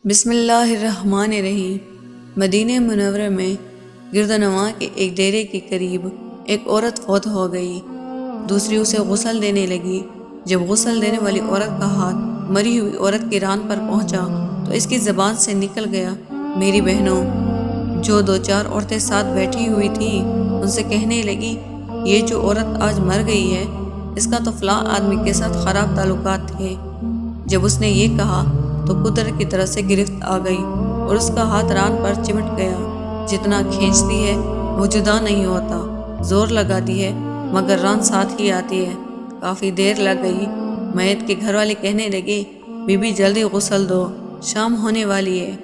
بسم اللہ الرحمن الرحیم۔ مدینہ منورہ میں گردنواں کے ایک ڈیرے کے قریب ایک عورت فوت ہو گئی۔ دوسری اسے غسل دینے لگی۔ جب غسل دینے والی عورت کا ہاتھ مری ہوئی عورت کی ران پر پہنچا تو اس کی زبان سے نکل گیا، میری بہنوں۔ جو دو چار عورتیں ساتھ بیٹھی ہوئی تھیں ان سے کہنے لگی، یہ جو عورت آج مر گئی ہے اس کا تو فلاں آدمی کے ساتھ خراب تعلقات تھے۔ جب اس نے یہ کہا تو قدرت کی طرف سے گرفت آ گئی اور اس کا ہاتھ ران پر چمٹ گیا۔ جتنا کھینچتی ہے وہ جدا نہیں ہوتا، زور لگاتی ہے مگر ران ساتھ ہی آتی ہے۔ کافی دیر لگ گئی۔ میت کے گھر والے کہنے لگے، بی بی جلدی غسل دو، شام ہونے والی ہے،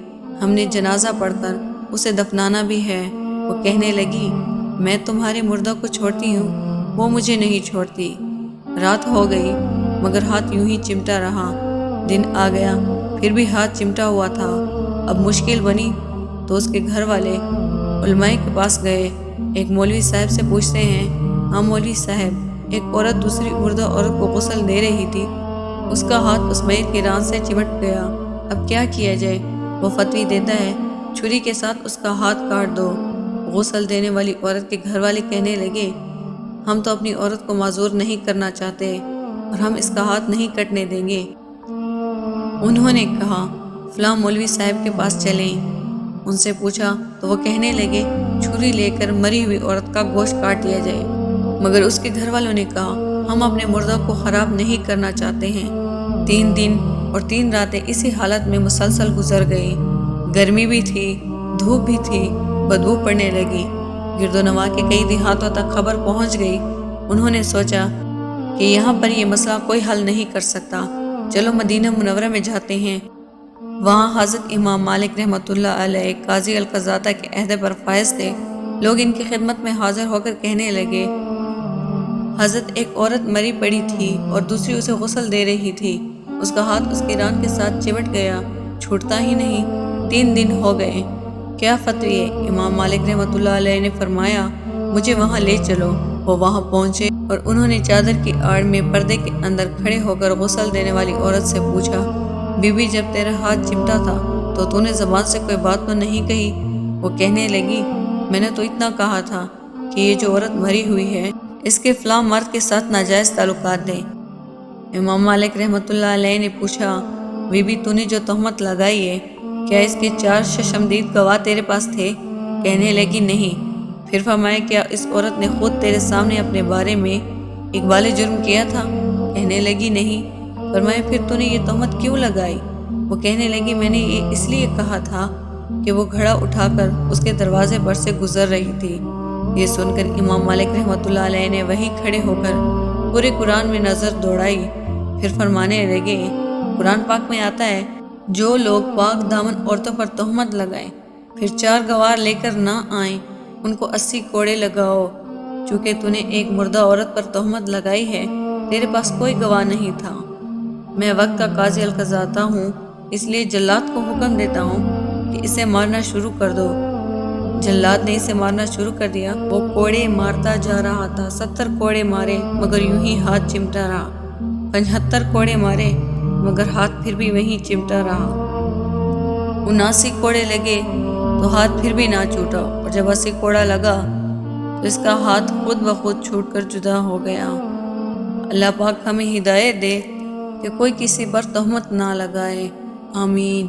ہم نے جنازہ پڑھ کر اسے دفنانا بھی ہے۔ وہ کہنے لگی، میں تمہارے مردہ کو چھوڑتی ہوں، وہ مجھے نہیں چھوڑتی۔ رات ہو گئی مگر ہاتھ یوں ہی چمٹا رہا۔ دن آ گیا پھر بھی ہاتھ چمٹا ہوا تھا۔ اب مشکل بنی تو اس کے گھر والے علماء کے پاس گئے۔ ایک مولوی صاحب سے پوچھتے ہیں، ہاں مولوی صاحب، ایک عورت دوسری مردہ عورت کو غسل دے رہی تھی، اس کا ہاتھ اس میت کی ران سے چمٹ گیا، اب کیا کیا جائے؟ وہ فتوی دیتا ہے، چھری کے ساتھ اس کا ہاتھ کاٹ دو۔ غسل دینے والی عورت کے گھر والے کہنے لگے، ہم تو اپنی عورت کو معذور نہیں کرنا چاہتے اور ہم اس کا ہاتھ نہیں کٹنے دیں گے۔ انہوں نے کہا، فلاں مولوی صاحب کے پاس چلیں۔ ان سے پوچھا تو وہ کہنے لگے، چھری لے کر مری ہوئی عورت کا گوشت کاٹ لیا جائے۔ مگر اس کے گھر والوں نے کہا، ہم اپنے مردہ کو خراب نہیں کرنا چاہتے ہیں۔ 3 دن اور 3 راتیں اسی حالت میں مسلسل گزر گئی۔ گرمی بھی تھی، دھوپ بھی تھی، بدبو پڑنے لگی۔ گرد و نواح کے کئی دیہاتوں تک خبر پہنچ گئی۔ انہوں نے سوچا کہ یہاں پر یہ مسئلہ کوئی حل نہیں کر سکتا، چلو مدینہ منورہ میں جاتے ہیں۔ وہاں حضرت امام مالک رحمۃ اللہ علیہ قاضی القضاۃ کے عہدے پر فائز تھے۔ لوگ ان کی خدمت میں حاضر ہو کر کہنے لگے، حضرت ایک عورت مری پڑی تھی اور دوسری اسے غسل دے رہی تھی، اس کا ہاتھ اس کی ران کے ساتھ چمٹ گیا، چھوٹتا ہی نہیں، 3 دن ہو گئے، کیا فتوی ہے؟ امام مالک رحمۃ اللہ علیہ نے فرمایا، مجھے وہاں لے چلو۔ وہ وہاں پہنچے اور انہوں نے چادر کی آڑ میں پردے کے اندر کھڑے ہو کر غسل دینے والی عورت سے پوچھا، بی بی جب تیرا ہاتھ چمٹا تھا تو نے زبان سے کوئی بات تو نہیں کہی؟ وہ کہنے لگی، میں نے تو اتنا کہا تھا کہ یہ جو عورت مری ہوئی ہے اس کے فلاں مرد کے ساتھ ناجائز تعلقات دے۔ امام مالک رحمۃ اللہ علیہ نے پوچھا، بی بی تو نے جو تہمت لگائی ہے کیا اس کے 4 ششمدید گواہ تیرے پاس تھے؟ کہنے لگی، نہیں۔ پھر فرمایا، کیا اس عورت نے خود تیرے سامنے اپنے بارے میں اقبال جرم کیا تھا؟ کہنے لگی، نہیں۔ فرمایا، پھر تو نے یہ تہمت کیوں لگائی؟ وہ کہنے لگی، میں نے یہ اس لیے کہا تھا کہ وہ گھڑا اٹھا کر اس کے دروازے پر سے گزر رہی تھی۔ یہ سن کر امام مالک رحمۃ اللہ علیہ نے وہیں کھڑے ہو کر پورے قرآن میں نظر دوڑائی، پھر فرمانے لگے، قرآن پاک میں آتا ہے، جو لوگ پاک دامن عورتوں پر تہمت لگائیں پھر 4 گواہ لے کر نہ آئیں، ان کو 80 کوڑے لگاؤ۔ چونکہ تو نے ایک مردہ عورت پر تہمت لگائی ہے، تیرے پاس کوئی گواہ نہیں تھا۔ میں وقت کا قاضی القضاۃ ہوں، اس لیے جلاد کو حکم دیتا ہوں کہ اسے مارنا شروع کر دو۔ جلاد نے اسے مارنا شروع کر دیا۔ وہ کوڑے مارتا جا رہا تھا، 70 کوڑے مارے مگر یوں ہی ہاتھ چمٹا رہا، 75 کوڑے مارے مگر ہاتھ پھر بھی وہیں چمٹا رہا، 79 کوڑے لگے تو ہاتھ پھر بھی نہ چھوٹا، اور جب 80 کوڑا لگا تو اس کا ہاتھ خود بخود چھوٹ کر جدا ہو گیا۔ اللہ پاک ہمیں ہدایت دے کہ کوئی کسی پر تہمت نہ لگائے، آمین۔